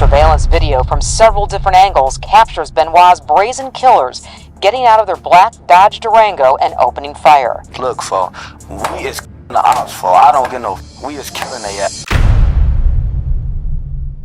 Surveillance video from several different angles captures Benoit's brazen killers getting out of their black Dodge Durango and opening fire. Look, for we is the ops, for I don't get no, we is killing they ass.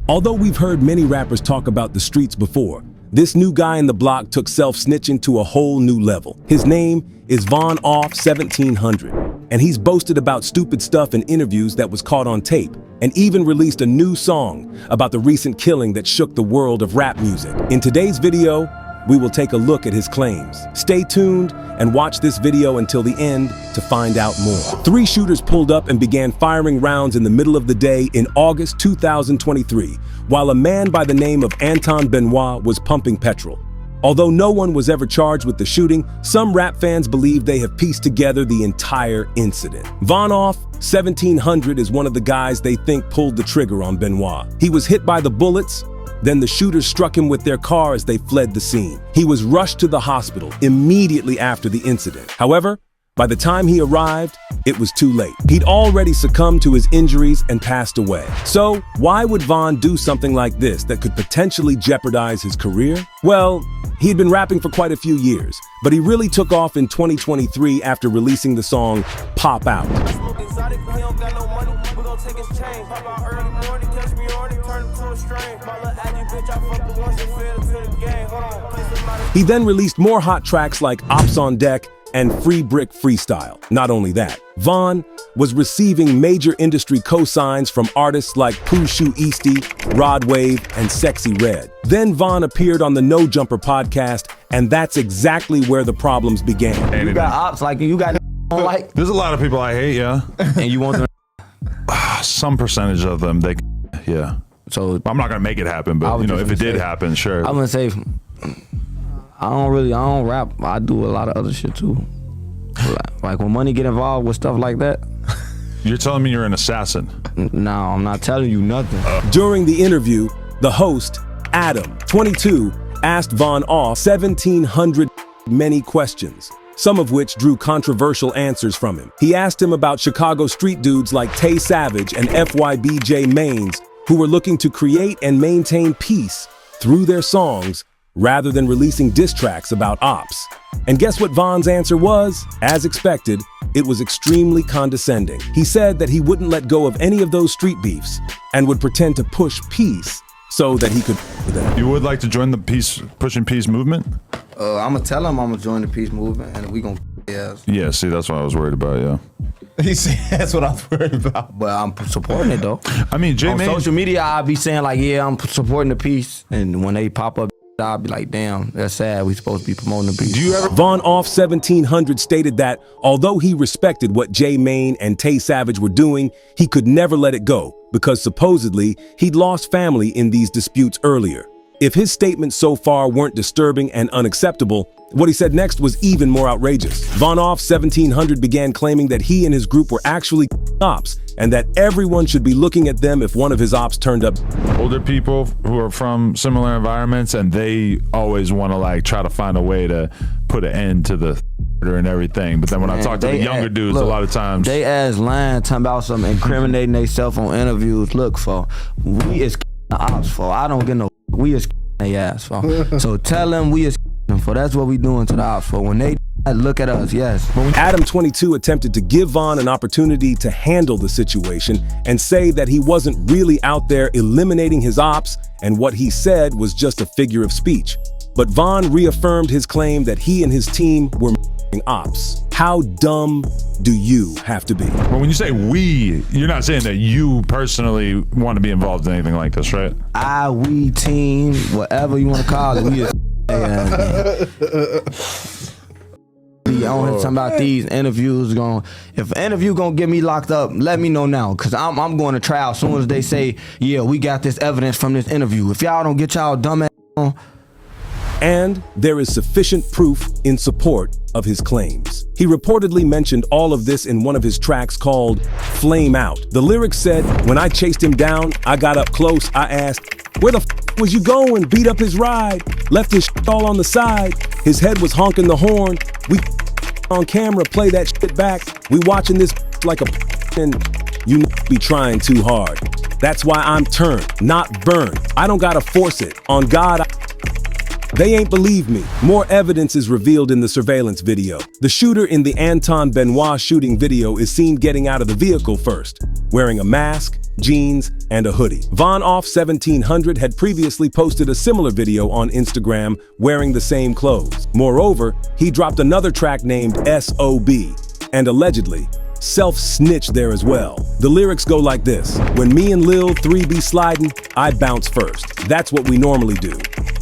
Although we've heard many rappers talk about the streets before, this new guy in the block took self-snitching to a whole new level. His name is VonOff1700, and he's boasted about stupid stuff in interviews that was caught on tape, and even released a new song about the recent killing that shook the world of rap music. In today's video, we will take a look at his claims. Stay tuned and watch this video until the end to find out more. 3 shooters pulled up and began firing rounds in the middle of the day in August 2023, while a man by the name of Anton Benoit was pumping petrol. Although no one was ever charged with the shooting, some rap fans believe they have pieced together the entire incident. VonOff1700 is one of the guys they think pulled the trigger on Benoit. He was hit by the bullets, then the shooters struck him with their car as they fled the scene. He was rushed to the hospital immediately after the incident. However, by the time he arrived, it was too late. He'd already succumbed to his injuries and passed away. So, why would Von do something like this that could potentially jeopardize his career? Well, he'd been rapping for quite a few years, but he really took off in 2023 after releasing the song Pop Out. He then released more hot tracks like Ops on Deck and Free Brick Freestyle. Not only that, Von was receiving major industry cosigns from artists like Pushu Easty, Rod Wave, and Sexy Red. Then Von appeared on the No Jumper podcast, and that's exactly where the problems began. You got ops like you got like. There's a lot of people I hate, yeah. And you want them. Some percentage of them, yeah. So I'm not gonna make it happen, but you know, if it did happen, sure. I'm gonna say, I don't rap. I do a lot of other shit too. Like when money get involved with stuff like that. You're telling me you're an assassin? No, I'm not telling you nothing. During the interview, the host, Adam, 22, asked VonOff1700 many questions, some of which drew controversial answers from him. He asked him about Chicago street dudes like Tay Savage and FYBJ Maines, who were looking to create and maintain peace through their songs rather than releasing diss tracks about ops. And guess what Von's answer was? As expected, it was extremely condescending. He said that he wouldn't let go of any of those street beefs and would pretend to push peace so that he could. You would like to join the pushing peace movement? I'm gonna tell him I'm gonna join the peace movement, and we gonna Yeah, see, that's what I was worried about. Yeah. He said that's what I was worried about. But I'm supporting it though. I mean, on social media, I'll be saying like, yeah, I'm supporting the peace, and when they pop up, I'll be like, damn, that's sad. We supposed to be promoting the peace. Do you ever? VonOff1700 stated that although he respected what J Maine and Tay Savage were doing, he could never let it go because supposedly he'd lost family in these disputes earlier. If his statements so far weren't disturbing and unacceptable, what he said next was even more outrageous. VonOff1700 began claiming that he and his group were actually ops and that everyone should be looking at them if one of his ops turned up. Older people who are from similar environments, and they always want to like try to find a way to put an end to the and everything. But then when I talk to the younger dudes, a lot of times they ass lying, talking about something, incriminating themselves on interviews. Look, for we is the ops for. I don't get no. We is they ass for. So tell them we is for. That's what we doing to the ops for. When they look at us, yes. Adam 22 attempted to give Von an opportunity to handle the situation and say that he wasn't really out there eliminating his ops and what he said was just a figure of speech. But Von reaffirmed his claim that he and his team were ops. How dumb do you have to be? But when you say we, you're not saying that you personally want to be involved in anything like this, right? We, team, whatever you want to call it, we is I don't have to talk about these interviews if an interview gonna get me locked up, let me know now, cause I'm going to trial as soon as they say, yeah, we got this evidence from this interview. If y'all don't get y'all dumb ass on. And there is sufficient proof in support of his claims. He reportedly mentioned all of this in one of his tracks called Flame Out. The lyrics said, when I chased him down, I got up close, I asked, where the f was you going? Beat up his ride, left his shit all on the side. His head was honking the horn. We on camera, play that shit back. We watching this like a and you be trying too hard. That's why I'm turned, not burned. I don't gotta force it. On God, They ain't believe me. More evidence is revealed in the surveillance video. The shooter in the Anton Benoit shooting video is seen getting out of the vehicle first, wearing a mask, jeans, and a hoodie. VonOff1700 had previously posted a similar video on Instagram wearing the same clothes. Moreover, he dropped another track named SOB, and allegedly, self-snitched there as well. The lyrics go like this: when me and Lil 3 be sliding, I bounce first. That's what we normally do.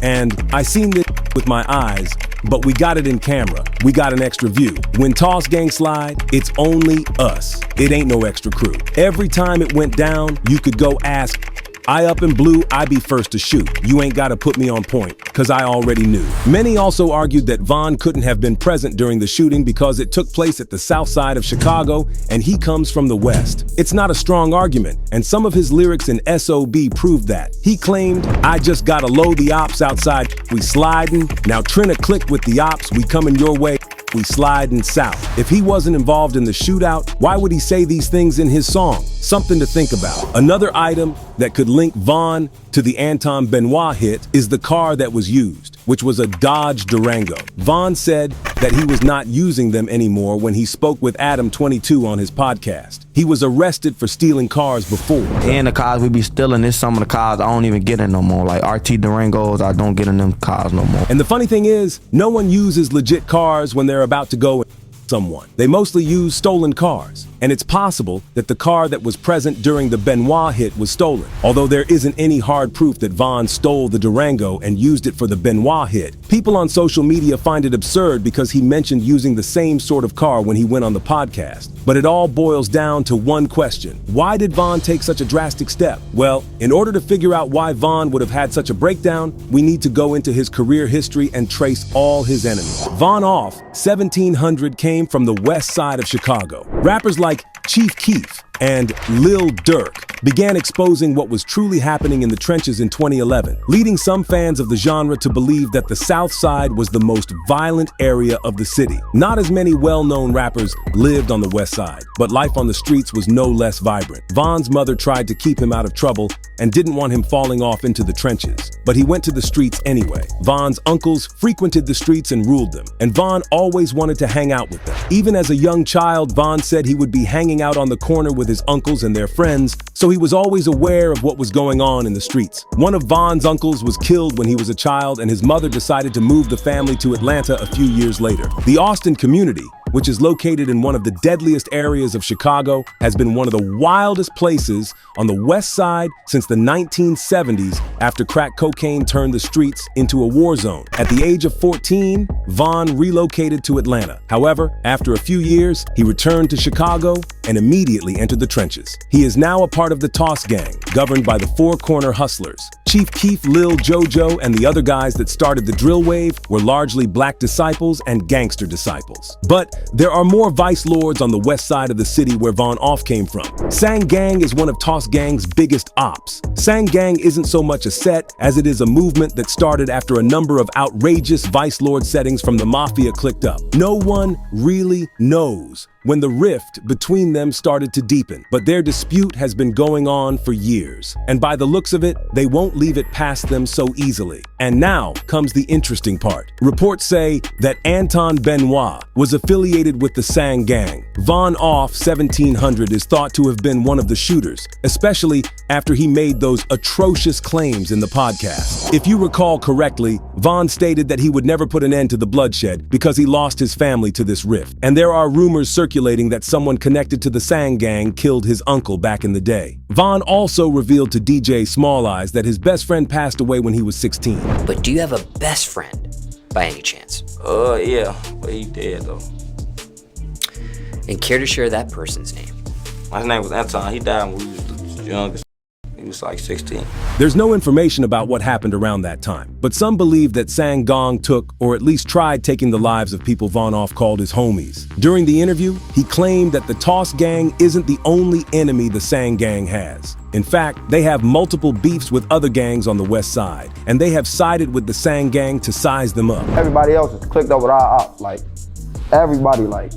And I seen this with my eyes, but we got it in camera. We got an extra view. When Toss Gang slide, it's only us. It ain't no extra crew. Every time it went down, you could go ask, I up in blue, I be first to shoot. You ain't gotta put me on point, cause I already knew. Many also argued that Von couldn't have been present during the shooting because it took place at the south side of Chicago and he comes from the west. It's not a strong argument, and some of his lyrics in SOB proved that. He claimed, I just gotta load the ops outside, we sliding, now Trina clicked with the ops, we coming your way, we sliding south. If he wasn't involved in the shootout, why would he say these things in his song? Something to think about. Another item that could link Von to the Anton Benoit hit is the car that was used, which was a Dodge Durango. Von said that he was not using them anymore when he spoke with Adam22 on his podcast. He was arrested for stealing cars before. And the cars we be stealing is some of the cars I don't even get in no more. Like RT Durangos, I don't get in them cars no more. And the funny thing is, no one uses legit cars when they're about to go someone. They mostly use stolen cars, and it's possible that the car that was present during the Benoit hit was stolen, although there isn't any hard proof that Von stole the Durango and used it for the Benoit hit. People on social media find it absurd because he mentioned using the same sort of car when he went on the podcast. But it all boils down to one question: why did Von take such a drastic step? Well, in order to figure out why Von would have had such a breakdown, we need to go into his career history and trace all his enemies. VonOff1700 came from the west side of Chicago. Rappers like Chief Keef and Lil Durk began exposing what was truly happening in the trenches in 2011, leading some fans of the genre to believe that the South Side was the most violent area of the city. Not as many well-known rappers lived on the West Side, but life on the streets was no less vibrant. Von's mother tried to keep him out of trouble and didn't want him falling off into the trenches, but he went to the streets anyway. Von's uncles frequented the streets and ruled them, and Von always wanted to hang out with them. Even as a young child, Von said he would be hanging out on the corner with his uncles and their friends, so he was always aware of what was going on in the streets. One of Von's uncles was killed when he was a child, and his mother decided to move the family to Atlanta a few years later. The Austin community, which is located in one of the deadliest areas of Chicago, has been one of the wildest places on the West Side since the 1970s after crack cocaine turned the streets into a war zone. At the age of 14, Von relocated to Atlanta. However, after a few years, he returned to Chicago and immediately entered the trenches. He is now a part of the Toss Gang, governed by the Four Corner Hustlers. Chief Keef, Lil Jojo, and the other guys that started the drill wave were largely black disciples and gangster disciples. But there are more vice lords on the west side of the city where Von Off came from. Sang Gang is one of Toss Gang's biggest ops. Sang Gang isn't so much a set as it is a movement that started after a number of outrageous vice lord settings from the mafia clicked up. No one really knows when the rift between them started to deepen, but their dispute has been going on for years. And by the looks of it, they won't leave it past them so easily. And now comes the interesting part. Reports say that Anton Benoit was affiliated with the Sang Gang. VonOff1700 is thought to have been one of the shooters, especially after he made those atrocious claims in the podcast. If you recall correctly, Von stated that he would never put an end to the bloodshed because he lost his family to this rift. And there are rumors circulating that someone connected to the Sang Gang killed his uncle back in the day. Von also revealed to DJ Small Eyes that his best friend passed away when he was 16. But do you have a best friend by any chance? Yeah, but he dead though. And care to share that person's name? His name was Anton. He died when we was young. He was like 16. There's no information about what happened around that time, but some believe that Sang Gang took, or at least tried taking the lives of people Von Off called his homies. During the interview, he claimed that the Toss Gang isn't the only enemy the Sang Gang has. In fact, they have multiple beefs with other gangs on the west side, and they have sided with the Sang Gang to size them up. Everybody else is clicked up with our ops, like, everybody, like,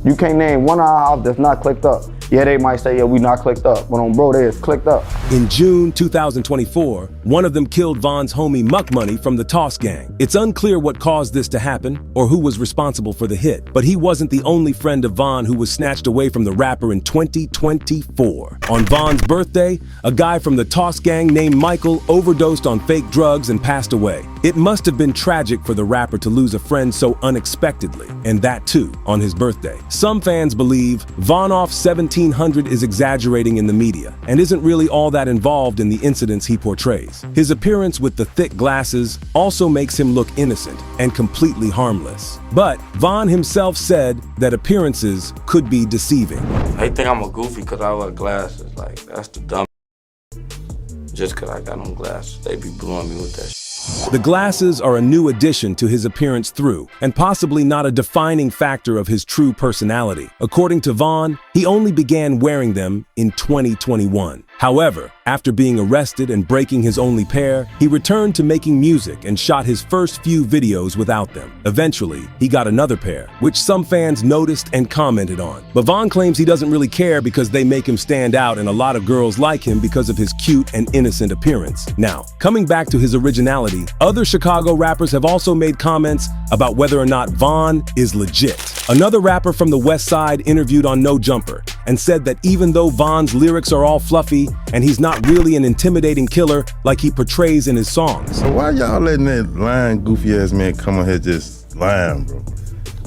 you can't name one of our ops that's not clicked up. Yeah, they might say, yeah, we not clicked up, but on bro, they is clicked up. In June 2024, one of them killed Von's homie Muck Money from the Toss Gang. It's unclear what caused this to happen or who was responsible for the hit, but he wasn't the only friend of Von who was snatched away from the rapper in 2024. On Von's birthday, a guy from the Toss Gang named Michael overdosed on fake drugs and passed away. It must have been tragic for the rapper to lose a friend so unexpectedly, and that too, on his birthday. Some fans believe VonOff1700 is exaggerating in the media and isn't really all that involved in the incidents he portrays. His appearance with the thick glasses also makes him look innocent and completely harmless. But Von himself said that appearances could be deceiving. They think I'm a goofy because I wear glasses. Like, that's the dumb. Just because I got on glasses, they be blowing me with that shit. The glasses are a new addition to his appearance through, and possibly not a defining factor of his true personality. According to Von, he only began wearing them in 2021. However, after being arrested and breaking his only pair, he returned to making music and shot his first few videos without them. Eventually, he got another pair, which some fans noticed and commented on. But Von claims he doesn't really care because they make him stand out, and a lot of girls like him because of his cute and innocent appearance. Now, coming back to his originality, other Chicago rappers have also made comments about whether or not Von is legit. Another rapper from the West Side interviewed on No Jumper and said that even though Von's lyrics are all fluffy and he's not really an intimidating killer like he portrays in his songs. So why y'all letting that lying, goofy ass man come on here just lying, bro?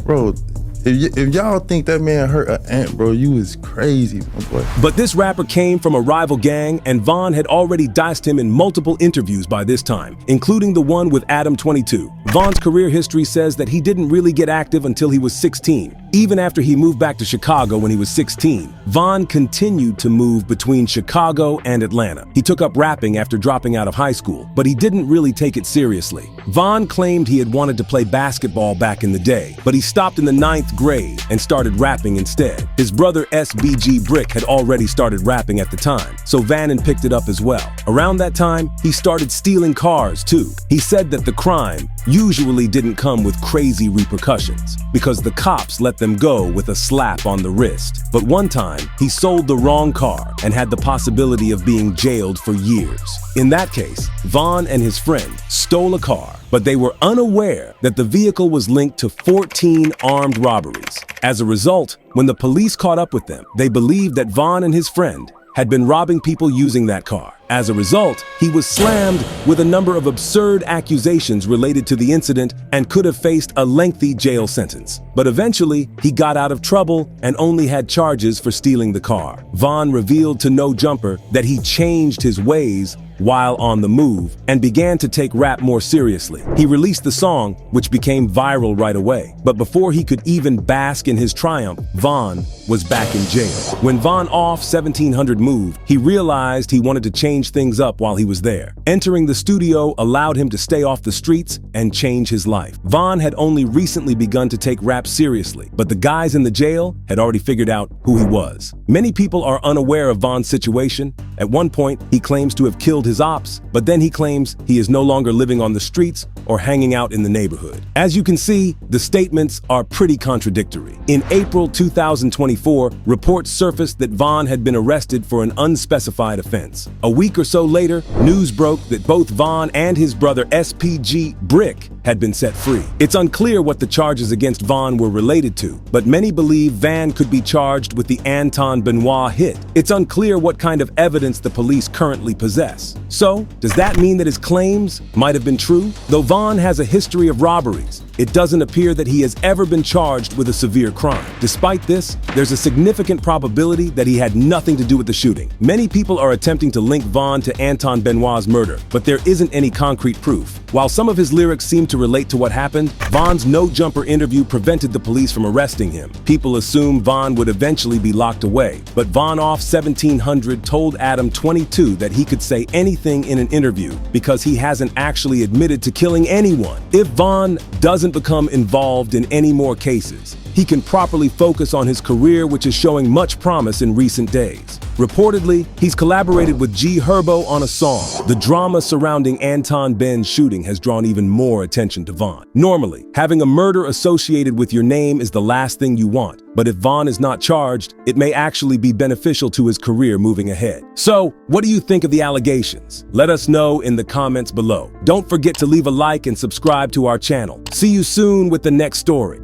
Bro, if y'all think that man hurt an ant, bro, you is crazy, my boy. But this rapper came from a rival gang, and Von had already diced him in multiple interviews by this time, including the one with Adam22. Von's career history says that he didn't really get active until he was 16. Even after he moved back to Chicago when he was 16, Von continued to move between Chicago and Atlanta. He took up rapping after dropping out of high school, but he didn't really take it seriously. Von claimed he had wanted to play basketball back in the day, but he stopped in the 9th grade and started rapping instead. His brother SBG Brick had already started rapping at the time, so Vannon picked it up as well. Around that time, he started stealing cars too. He said that the crime usually didn't come with crazy repercussions because the cops let them go with a slap on the wrist. But one time, he sold the wrong car and had the possibility of being jailed for years. In that case, Von and his friend stole a car, but they were unaware that the vehicle was linked to 14 armed robberies. As a result, when the police caught up with them, they believed that Von and his friend had been robbing people using that car. As a result, he was slammed with a number of absurd accusations related to the incident and could have faced a lengthy jail sentence. But eventually, he got out of trouble and only had charges for stealing the car. Von revealed to No Jumper that he changed his ways while on the move and began to take rap more seriously. He released the song, which became viral right away. But before he could even bask in his triumph, Von was back in jail. When VonOff1700 moved, he realized he wanted to change things up while he was there. Entering the studio allowed him to stay off the streets and change his life. Von had only recently begun to take rap seriously, but the guys in the jail had already figured out who he was. Many people are unaware of Von's situation. At one point, he claims to have killed his ops, but then he claims he is no longer living on the streets or hanging out in the neighborhood. As you can see, the statements are pretty contradictory. In April 2024, reports surfaced that Von had been arrested for an unspecified offense. A week or so later, news broke that both Von and his brother SPG Brick had been set free. It's unclear what the charges against Von were related to, but many believe Van could be charged with the Anton Benoit hit. It's unclear what kind of evidence the police currently possess. So, does that mean that his claims might have been true? Though Von has a history of robberies, it doesn't appear that he has ever been charged with a severe crime. Despite this, there's a significant probability that he had nothing to do with the shooting. Many people are attempting to link Von to Anton Benoit's murder, but there isn't any concrete proof. While some of his lyrics seem to relate to what happened, Von's No Jumper interview prevented the police from arresting him. People assumed Von would eventually be locked away, but VonOff1700 told Adam22 that he could say anything in an interview because he hasn't actually admitted to killing anyone. If Von doesn't become involved in any more cases, he can properly focus on his career, which is showing much promise in recent days. Reportedly, he's collaborated with G Herbo on a song. The drama surrounding Anton Ben's shooting has drawn even more attention to Von. Normally, having a murder associated with your name is the last thing you want, but if Von is not charged, it may actually be beneficial to his career moving ahead. So, what do you think of the allegations? Let us know in the comments below. Don't forget to leave a like and subscribe to our channel. See you soon with the next story.